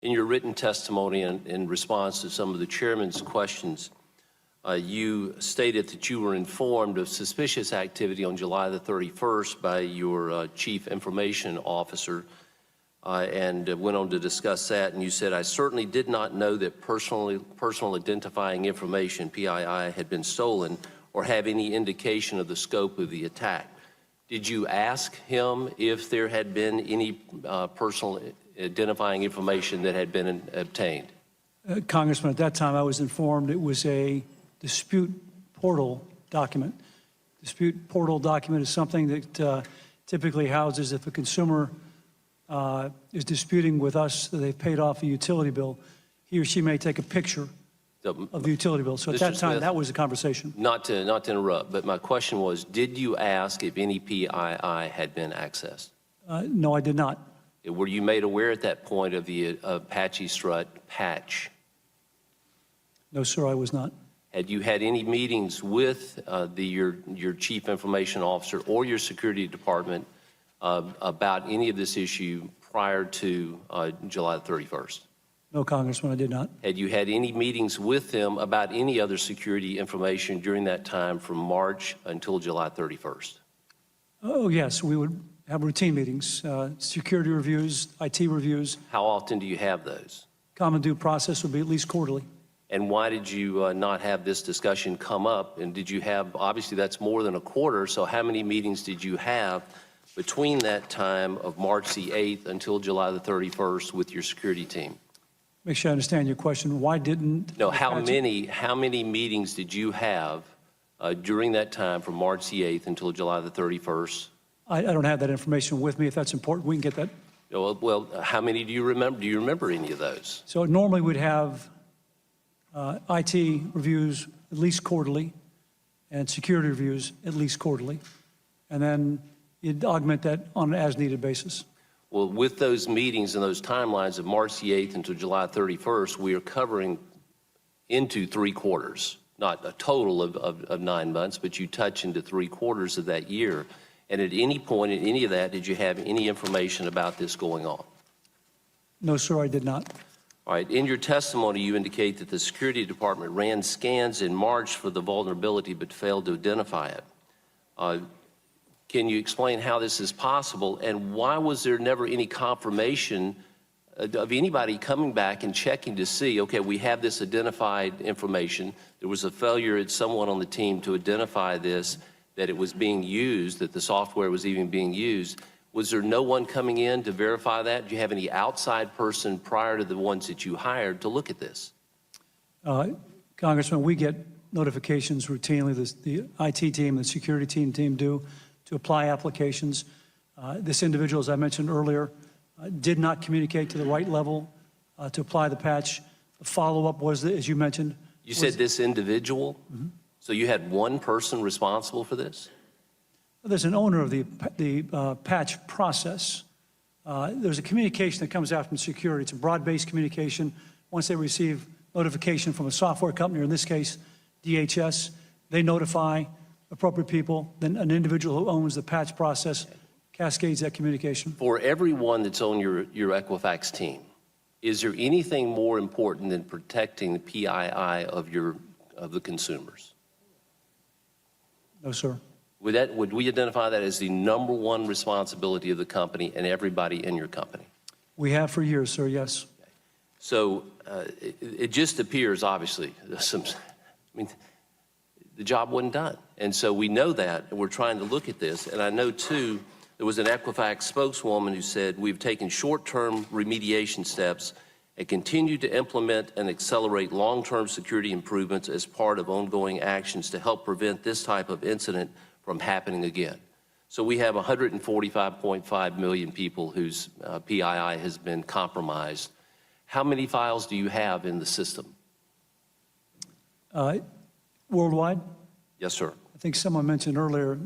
In your written testimony in response to some of the chairman's questions, you stated that you were informed of suspicious activity on July the 31st by your chief information officer and went on to discuss that. And you said, I certainly did not know that personal identifying information, PII, had been stolen or have any indication of the scope of the attack. Did you ask him if there had been any personal identifying information that had been obtained? Congressman, at that time I was informed it was a dispute portal document. Dispute portal document is something that typically houses if a consumer is disputing with us that they've paid off a utility bill, he or she may take a picture of the utility bill. So at that time, that was the conversation. Not to interrupt, but my question was, did you ask if any PII had been accessed? No, I did not. Were you made aware at that point of the Apache Strut patch? No, sir, I was not. Had you had any meetings with your chief information officer or your security department about any of this issue prior to July 31st? No, Congressman, I did not. Had you had any meetings with them about any other security information during that time from March until July 31st? Oh, yes, we would have routine meetings, security reviews, IT reviews. How often do you have those? Common due process would be at least quarterly. And why did you not have this discussion come up? And did you have, obviously that's more than a quarter, so how many meetings did you have between that time of March the 8th until July the 31st with your security team? Make sure I understand your question. Why didn't... No, how many meetings did you have during that time from March the 8th until July the 31st? I don't have that information with me. If that's important, we can get that. Well, how many do you remember? Do you remember any of those? So normally we'd have IT reviews at least quarterly and security reviews at least quarterly. And then you'd augment that on an as-needed basis. Well, with those meetings and those timelines of March the 8th until July 31st, we are covering into 3 quarters, not a total of 9 months, but you touch into 3 quarters of that year. And at any point in any of that, did you have any information about this going on? No, sir, I did not. All right. In your testimony, you indicate that the security department ran scans in March for the vulnerability but failed to identify it. Can you explain how this is possible, and why was there never any confirmation of anybody coming back and checking to see, okay, we have this identified information, there was a failure at someone on the team to identify this, that it was being used, that the software was even being used. Was there no one coming in to verify that? Do you have any outside person prior to the ones that you hired to look at this? Congressman, we get notifications routinely, the IT team, the security team do, to apply applications. This individual, as I mentioned earlier, did not communicate to the right level to apply the patch. The follow-up was, as you mentioned. You said this individual? Mm-hmm. So you had one person responsible for this? There's an owner of the patch process. There's a communication that comes out from security. It's a broad-based communication. Once they receive notification from a software company, or in this case, DHS, they notify appropriate people. Then an individual who owns the patch process cascades that communication. For everyone that's on your Equifax team, is there anything more important than protecting the PII of the consumers? No, sir. Would we identify that as the #1 responsibility of the company and everybody in your company? We have for years, sir, yes. Okay. So it just appears, obviously, the job wasn't done. And so we know that, and we're trying to look at this. And I know, too, there was an Equifax spokeswoman who said, we've taken short-term remediation steps and continue to implement and accelerate long-term security improvements as part of ongoing actions to help prevent this type of incident from happening again. So we have 145.5 million people whose PII has been compromised. How many files do you have in the system? Worldwide? Yes, sir. I think someone mentioned earlier,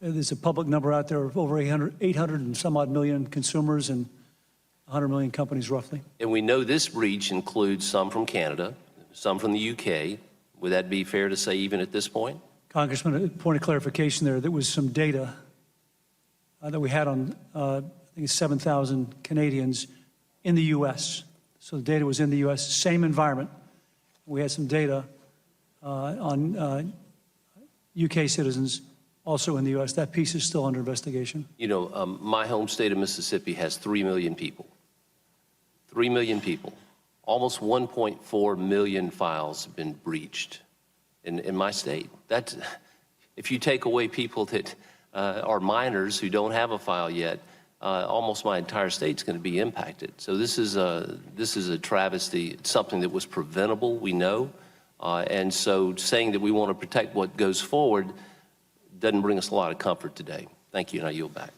there's a public number out there of over 800 and some odd million consumers and 100 million companies roughly. And we know this breach includes some from Canada, some from the UK. Would that be fair to say even at this point? Congressman, a point of clarification there was some data that we had on, I think it's 7,000 Canadians in the U.S. So the data was in the U.S., same environment. We had some data on UK citizens also in the U.S. That piece is still under investigation. You know, my home state of Mississippi has 3 million people. 3 million people. Almost 1.4 million files have been breached in my state. That's, if you take away people that are minors who don't have a file yet, almost my entire state's going to be impacted. So this is a travesty. It's something that was preventable, we know. And so saying that we want to protect what goes forward doesn't bring us a lot of comfort today. Thank you, and I yield back.